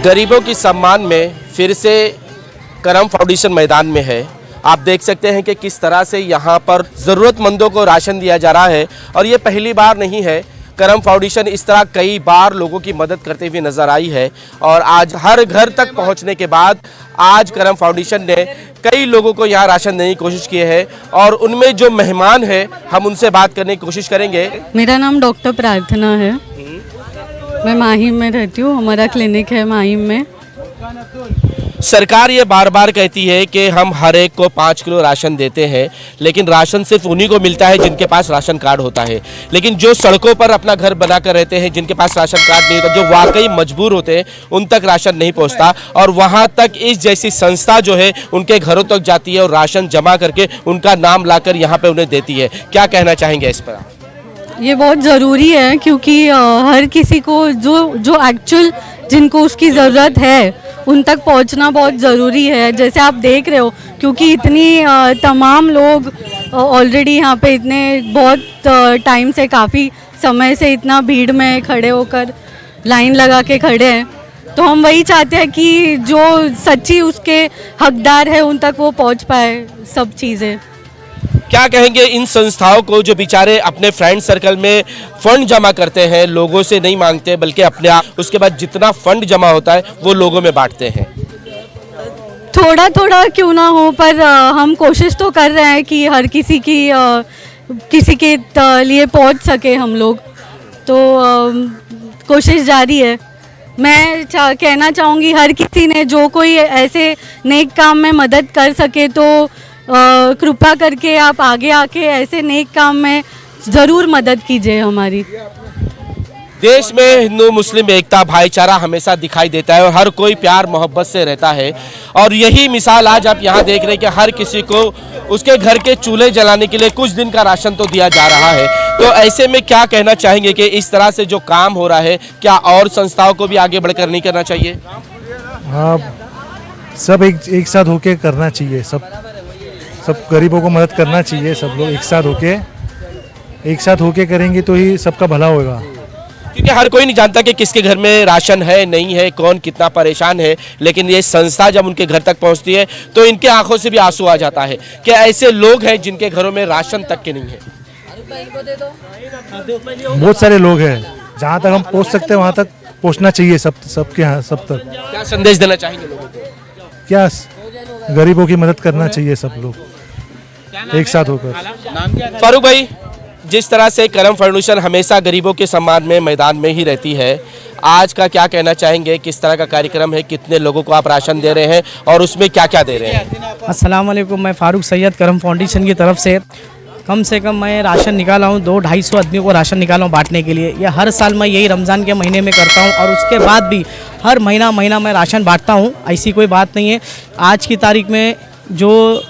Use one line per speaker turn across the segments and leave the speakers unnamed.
गरीबों की सम्मान में फिर से करम फाउंडेशन मैदान में है। आप देख सकते हैं कि किस तरह से यहाँ पर ज़रूरतमंदों को राशन दिया जा रहा है और ये पहली बार नहीं है। करम फाउंडेशन इस तरह कई बार लोगों की मदद करते हुए नजर आई है और आज हर घर तक पहुँचने के बाद आज करम फाउंडेशन ने कई लोगों को यहाँ राशन देने की कोशिश की है और उनमें जो मेहमान है हम उनसे बात करने की कोशिश करेंगे।
मेरा नाम डॉक्टर प्रार्थना है, मैं माहिम में रहती हूँ, हमारा क्लिनिक है माहिम में।
सरकार ये बार बार कहती है कि हम हर एक को 5 किलो राशन देते हैं, लेकिन राशन सिर्फ उन्हीं को मिलता है जिनके पास राशन कार्ड होता है। लेकिन जो सड़कों पर अपना घर बनाकर रहते हैं, जिनके पास राशन कार्ड नहीं होता, जो वाकई मजबूर होते हैं, उन तक राशन नहीं पहुंचता और वहां तक इस जैसी संस्था जो है उनके घरों तक जाती है और राशन जमा करके उनका नाम लाकर यहाँ पे उन्हें देती है। क्या कहना चाहेंगे इस पर?
ये बहुत ज़रूरी है क्योंकि हर किसी को जो एक्चुअल जिनको उसकी ज़रूरत है उन तक पहुंचना बहुत ज़रूरी है। जैसे आप देख रहे हो, क्योंकि इतनी तमाम लोग ऑलरेडी यहाँ पे इतने बहुत टाइम से, काफ़ी समय से इतना भीड़ में खड़े होकर लाइन लगा के खड़े हैं, तो हम वही चाहते हैं कि जो सच्ची उसके हकदार है उन तक वो पहुँच पाए सब चीज़ें।
क्या कहेंगे इन संस्थाओं को जो बेचारे अपने फ्रेंड सर्कल में फंड जमा करते हैं, लोगों से नहीं मांगते बल्कि अपने आप, उसके बाद जितना फंड जमा होता है वो लोगों में बांटते हैं?
थोड़ा थोड़ा क्यों ना हो, पर हम कोशिश तो कर रहे हैं कि हर किसी के लिए पहुंच सके हम लोग, तो कोशिश जारी है। मैं कहना चाहूँगी हर किसी ने जो कोई ऐसे नेक काम में मदद कर सके तो कृपा करके आप आगे आके ऐसे नेक काम में ज़रूर मदद कीजिए हमारी।
देश में हिंदू मुस्लिम एकता भाईचारा हमेशा दिखाई देता है और हर कोई प्यार मोहब्बत से रहता है और यही मिसाल आज आप यहाँ देख रहे हैं कि हर किसी को उसके घर के चूल्हे जलाने के लिए कुछ दिन का राशन तो दिया जा रहा है। तो ऐसे में क्या कहना चाहेंगे कि इस तरह से जो काम हो रहा है, क्या और संस्थाओं को भी आगे बढ़कर नहीं करना चाहिए?
हाँ, सब एक साथ होके करना चाहिए। सब गरीबों को मदद करना चाहिए। सब लोग एक साथ होके करेंगे तो ही सबका भला होगा।
क्योंकि हर कोई नहीं जानता कि किसके घर में राशन है नहीं है, कौन कितना परेशान है, लेकिन ये संस्था जब उनके घर तक पहुंचती है तो इनके आंखों से भी आंसू आ जाता है कि ऐसे लोग हैं जिनके घरों में राशन तक के नहीं है।
बहुत सारे लोग हैं, जहाँ तक हम पहुँच सकते हैं वहाँ तक पहुँचना चाहिए। सबके यहाँ सब तक।
क्या संदेश देना चाहेंगे लोगों को?
क्या गरीबों की मदद करना चाहिए सब लोग एक साथ होकर।
फारूक भाई, जिस तरह से करम फाउंडेशन हमेशा गरीबों के सम्मान में मैदान में ही रहती है, आज का क्या कहना चाहेंगे? किस तरह का कार्यक्रम है, कितने लोगों को आप राशन दे रहे हैं और उसमें क्या क्या दे रहे हैं?
अस्सलाम वालेकुम, मैं फारूक सैयद करम फाउंडेशन की तरफ से कम मैं राशन निकाला हूँ। 200-250 आदमियों को राशन निकाला हूँ बांटने के लिए। यह हर साल मैं यही रमज़ान के महीने में करता हूँ और उसके बाद भी हर महीना मैं राशन बांटता हूँ। ऐसी कोई बात नहीं है। आज की तारीख में जो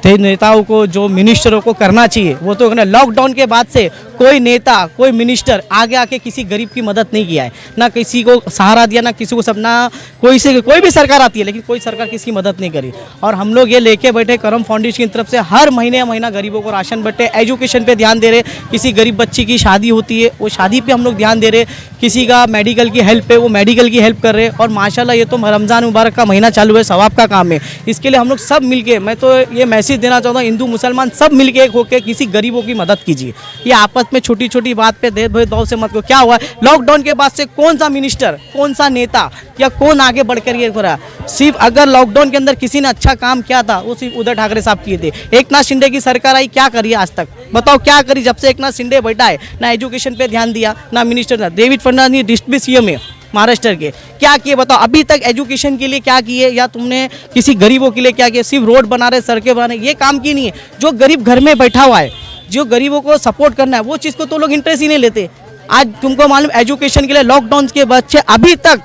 नेताओं को, जो मिनिस्टरों को करना चाहिए वो तो लॉकडाउन के बाद से कोई नेता, कोई मिनिस्टर आगे आके किसी गरीब की मदद नहीं किया है, ना किसी को सहारा दिया, ना किसी को सब, ना कोई भी सरकार आती है लेकिन कोई सरकार किसी की मदद नहीं करी। और हम लोग ये लेके बैठे करम फाउंडेशन की तरफ से हर महीना गरीबों को राशन बटे, एजुकेशन पे ध्यान दे रहे। किसी गरीब बच्ची की शादी होती है वो शादी पे हम लोग ध्यान दे रहे, किसी का मेडिकल की हेल्प पे वो मेडिकल की हेल्प कर रहे। और माशाल्लाह ये तो रमज़ान मुबारक का महीना चालू है, सवाब का काम है। इसके लिए हम लोग सब मिलके, मैं तो ये मैसेज देना चाहता हूँ, हिंदू मुसलमान सब मिलके एक होकर किसी गरीबों की मदद कीजिए। ये आपस में छोटी छोटी बात पे भेदभाव से मत को। क्या हुआ लॉकडाउन के बाद से, कौन सा मिनिस्टर, कौन सा नेता या कौन आगे बढ़कर ये हो रहा? सिर्फ अगर लॉकडाउन के अंदर किसी ने अच्छा काम किया था वो सिर्फ उद्धव ठाकरे साहब किए थे। एकनाथ शिंदे की सरकार आई, क्या करी आज तक बताओ? क्या करी? जब से एकनाथ शिंदे बैठा है ना एजुकेशन पे ध्यान दिया, ना मिनिस्टर, ना देवेंद्र फडणवीस डिस्ट्रिक्ट सीएम है महाराष्ट्र के, क्या किए बताओ? अभी तक एजुकेशन के लिए क्या किए या तुमने किसी गरीबों के लिए क्या किया? सिर्फ रोड बना रहे, सड़कें बना रहे, ये काम की नहीं है। जो गरीब घर में बैठा हुआ है, जो गरीबों को सपोर्ट करना है, वो चीज़ को तो लोग इंटरेस्ट ही नहीं लेते। आज तुमको मालूम, एजुकेशन के लिए लॉकडाउन के बच्चे अभी तक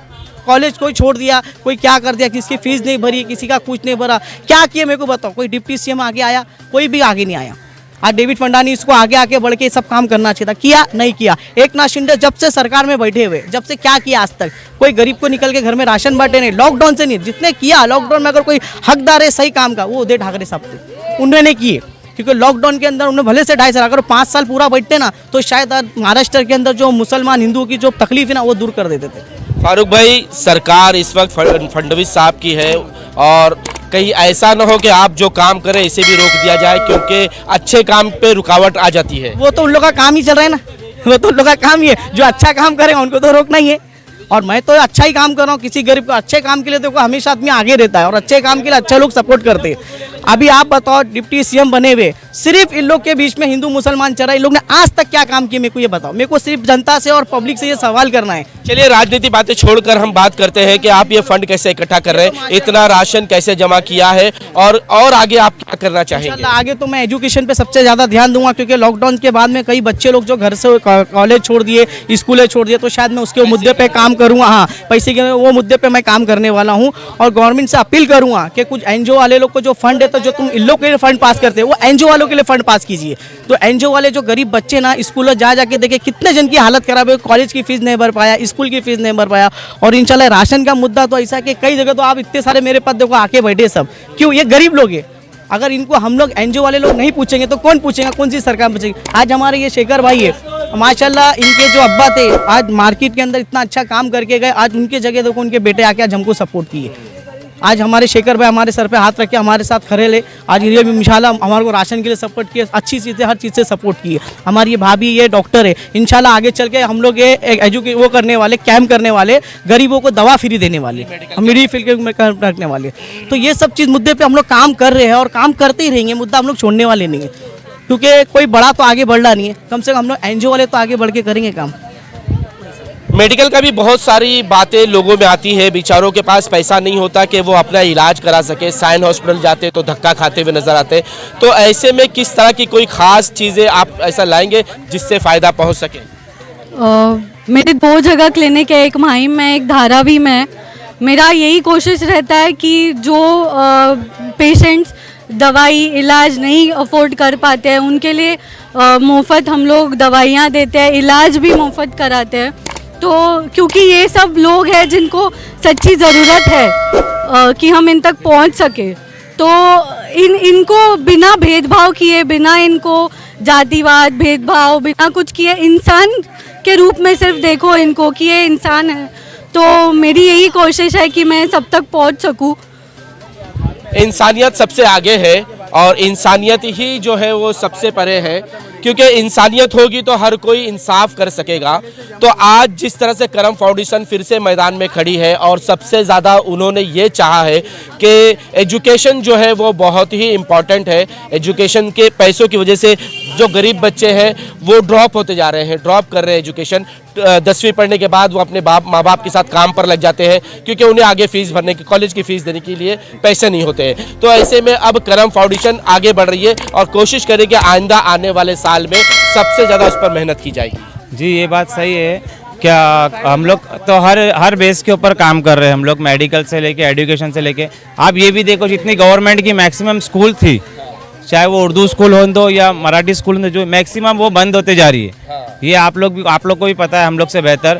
कॉलेज कोई छोड़ दिया, कोई क्या कर दिया, किसकी फीस नहीं भरी, किसी का कुछ नहीं भरा, क्या किया मेरे को बताओ? कोई डिप्टी सीएम आगे आया? कोई भी आगे नहीं आया। आज देवेंद्र फडणवीस को आगे बढ़ के सब काम करना चाहिए था, किया नहीं किया। एकनाथ शिंदे जब से सरकार में बैठे हुए, जब से क्या किया आज तक? कोई गरीब को निकल के घर में राशन बांटे नहीं, लॉकडाउन से नहीं। जितने किया लॉकडाउन में, अगर कोई हकदार है सही काम का, वो उद्धव ठाकरे साहब थे, उन्होंने किए। क्योंकि लॉकडाउन के अंदर उन्हें भले से 2.5 साल, अगर 5 साल पूरा बैठते ना तो शायद महाराष्ट्र के अंदर जो मुसलमान हिंदुओं की जो तकलीफ है ना वो दूर कर देते थे।
फारूक भाई, सरकार इस वक्त फडणवीस साहब की है और कहीं ऐसा न हो कि आप जो काम करें इसे भी रोक दिया जाए, क्योंकि अच्छे काम पे रुकावट आ जाती है।
वो तो उन लोग का काम ही चल रहा है ना, वो तो उन लोग का काम ही है, जो अच्छा काम करेंगे उनको तो रोकना ही है। और मैं तो अच्छा ही काम कर रहा हूँ, किसी गरीब को अच्छे काम के लिए देखो हमेशा आदमी आगे रहता है और अच्छे काम के लिए अच्छे लोग सपोर्ट करते हैं। अभी आप बताओ, डिप्टी सीएम बने हुए सिर्फ इन लोग के बीच में हिंदू मुसलमान चल रहा है, इन लोग ने आज तक क्या काम किया मेरे को ये बताओ। मेरे को सिर्फ जनता से और पब्लिक से ये सवाल करना है।
चलिए, राजनीति बातें छोड़कर हम बात करते हैं कि आप ये फंड कैसे इकट्ठा कर रहे हैं, इतना राशन कैसे जमा किया है और आगे आप क्या करना चाहेंगे?
इंशाल्लाह आगे तो मैं एजुकेशन पे सबसे ज़्यादा ध्यान दूंगा, क्योंकि लॉकडाउन के बाद में कई बच्चे लोग जो घर से कॉलेज छोड़ दिए, स्कूलें छोड़ दिए, तो शायद मैं उसके मुद्दे पे काम करूंगा। हाँ, पैसे के वो मुद्दे पे मैं काम करने वाला हूँ और गवर्नमेंट से अपील करूंगा कि कुछ एनजीओ वाले लोग को जो फंड है, तो जो तुम इन लोग के लिए फंड पास करते हो वो एनजीओ वालों के लिए फंड पास कीजिए। तो एनजीओ वाले जो गरीब बच्चे ना स्कूल जा जाके देखे कितने जन की हालत खराब है, कॉलेज की फीस नहीं भर पाया, स्कूल की फीस नहीं भर पाया। और इंशाल्लाह राशन का मुद्दा तो ऐसा कि कई जगह तो आप इतने सारे मेरे पास देखो आके बैठे सब, क्यों? ये गरीब लोग है। अगर इनको हम लोग एनजीओ वाले लोग नहीं पूछेंगे तो कौन पूछेगा? कौन सी सरकार पूछेगी? आज हमारे ये शेखर भाई है, माशाल्लाह इनके जो अब्बा थे आज मार्केट के अंदर इतना अच्छा काम करके गए, आज उनके जगह देखो उनके बेटे आके आज हमको सपोर्ट किए। आज हमारे शेखर भाई हमारे सर पे हाथ रख के हमारे साथ खड़े ले, आज ये भी इंशाल्लाह हमारे को राशन के लिए सपोर्ट किए, अच्छी चीज़ें हर चीज़ से सपोर्ट किए। हमारी ये भाभी ये डॉक्टर है, इंशाल्लाह आगे चल के हम लोग ये वो करने वाले, कैंप करने वाले, गरीबों को दवा फ्री देने वाले, मेडिकल में रखने वाले। तो ये सब चीज़ मुद्दे पर हम लोग काम कर रहे हैं और काम करते ही रहेंगे, मुद्दा हम लोग छोड़ने वाले नहीं है, क्योंकि कोई बड़ा तो आगे बढ़ रहा नहीं है, कम से कम हम लोग एनजीओ वाले तो आगे बढ़ के करेंगे काम।
मेडिकल का भी बहुत सारी बातें लोगों में आती है, बेचारों के पास पैसा नहीं होता कि वो अपना इलाज करा सके, साइन हॉस्पिटल जाते तो धक्का खाते हुए नजर आते। तो ऐसे में किस तरह की कोई खास चीज़ें आप ऐसा लाएंगे जिससे फ़ायदा पहुंच सके?
मेरे 2 जगह क्लिनिक है, एक माहिम में एक धारावी में। मेरा यही कोशिश रहता है कि जो पेशेंट्स दवाई इलाज नहीं अफोर्ड कर पाते हैं उनके लिए मुफ्त हम लोग दवाइयाँ देते हैं, इलाज भी मुफ्त कराते हैं। तो क्योंकि ये सब लोग हैं जिनको सच्ची ज़रूरत है कि हम इन तक पहुंच सके, तो इनको बिना भेदभाव किए, बिना इनको जातिवाद भेदभाव बिना कुछ किए इंसान के रूप में सिर्फ देखो इनको कि ये इंसान है। तो मेरी यही कोशिश है कि मैं सब तक पहुंच सकूं।
इंसानियत सबसे आगे है और इंसानियत ही जो है वो सबसे परे है, क्योंकि इंसानियत होगी तो हर कोई इंसाफ कर सकेगा। तो आज जिस तरह से करम फाउंडेशन फिर से मैदान में खड़ी है और सबसे ज़्यादा उन्होंने ये चाहा है कि एजुकेशन जो है वो बहुत ही इम्पॉर्टेंट है। एजुकेशन के पैसों की वजह से जो गरीब बच्चे हैं वो ड्रॉप होते जा रहे हैं, ड्रॉप कर रहे हैं एजुकेशन। 10वीं पढ़ने के बाद वो अपने माँ बाप के साथ काम पर लग जाते हैं, क्योंकि उन्हें आगे फीस भरने की, कॉलेज की फीस देने के लिए पैसे नहीं होते हैं। तो ऐसे में अब करम फाउंडेशन आगे बढ़ रही है और कोशिश करें कि आइंदा आने वाले साल में सबसे ज़्यादा उस पर मेहनत की जाएगी।
जी, ये बात सही है। क्या हम लोग तो हर बेस के ऊपर काम कर रहे हैं, हम लोग मेडिकल से लेके एजुकेशन से लेके। आप ये भी देखो, जितनी गवर्नमेंट की मैक्सिमम स्कूल थी, चाहे वो उर्दू स्कूल हो दो या मराठी स्कूल हो, जो मैक्सिमम वो बंद होते जा रही है। ये आप लोग को भी पता है हम लोग से बेहतर।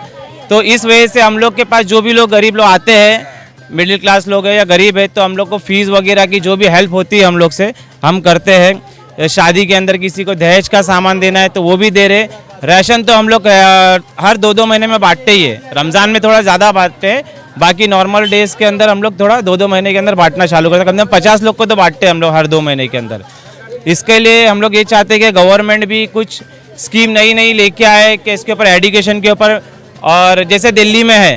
तो इस वजह से हम लोग के पास जो भी लोग गरीब लोग आते हैं, मिडिल क्लास लोग हैं या गरीब है, तो हम लोग को फीस वगैरह की जो भी हेल्प होती है हम लोग से हम करते हैं। शादी के अंदर किसी को दहेज का सामान देना है तो वो भी दे रहे। राशन तो हम लोग हर 2-2 महीने में बांटते ही है। रमज़ान में थोड़ा ज़्यादा बांटते हैं, बाकी नॉर्मल डेज के अंदर हम लोग थोड़ा 2-2 महीने के अंदर बांटना चालू करते हैं। कम से कम 50 लोग को तो बांटते हैं हम लोग हर 2 महीने के अंदर। इसके लिए हम लोग ये चाहते हैं कि गवर्नमेंट भी कुछ स्कीम नई लेके आए कि इसके ऊपर एजुकेशन के ऊपर। और जैसे दिल्ली में है,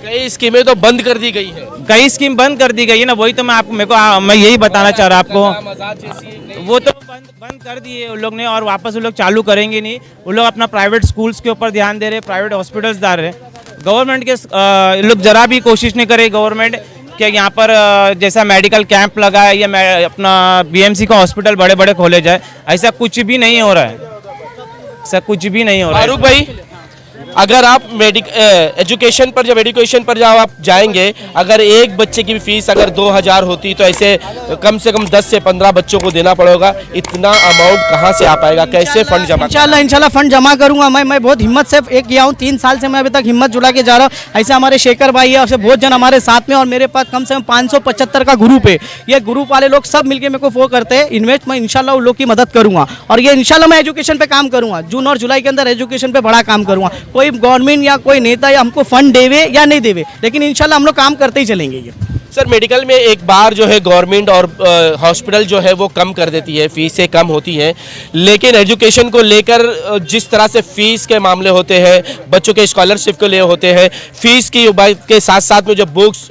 कई स्कीमें तो बंद कर दी गई है,
कई स्कीम बंद कर दी गई है ना। वही तो मैं यही बताना चाह रहा आपको। वो तो बंद कर दिए उन लोग ने और वापस उन लोग चालू करेंगे नहीं। उन लोग अपना प्राइवेट स्कूल्स के ऊपर ध्यान दे रहे, प्राइवेट हॉस्पिटल्स दे रहे। गवर्नमेंट के लोग जरा भी कोशिश नहीं करे गवर्नमेंट कि यहाँ पर जैसा मेडिकल कैंप लगा है या अपना BMC का हॉस्पिटल बड़े बड़े खोले जाए। ऐसा कुछ भी नहीं हो रहा है, ऐसा कुछ भी नहीं हो रहा है।
फारूक भाई, अगर आप एजुकेशन पर जब आप जाएंगे, अगर एक बच्चे की फीस अगर 2000 होती तो ऐसे कम से कम 10 से 15 बच्चों को देना पड़ेगा। इतना अमाउंट कहाँ से आ पाएगा? कैसे फंड जमा?
इंशाल्लाह फंड जमा करूंगा। मैं बहुत हिम्मत से एक किया हूँ, 3 साल से मैं अभी तक हिम्मत जुटा के जा रहा हूँ। ऐसे हमारे शेखर भाई है और बहुत जन हमारे साथ में, और मेरे पास कम से कम 575 का ग्रुप है। ये ग्रुप वाले लोग सब मिलकर मेरे को फोन करते हैं इन्वेस्ट। मैं इंशाल्लाह उन लोग की मदद करूंगा और ये इंशाल्लाह मैं एजुकेशन पे काम करूंगा। जून और जुलाई के अंदर एजुकेशन पे बड़ा काम करूंगा। कोई गवर्नमेंट या कोई नेता या हमको फंड देवे या नहीं देवे, लेकिन इंशाल्लाह हम लोग काम करते ही चलेंगे। ये
सर मेडिकल में एक बार जो है गवर्नमेंट और हॉस्पिटल जो है वो कम कर देती है, फीसें कम होती हैं, लेकिन एजुकेशन को लेकर जिस तरह से फीस के मामले होते हैं, बच्चों के स्कॉलरशिप के लिए होते हैं, फीस की बात के साथ साथ में जो बुक्स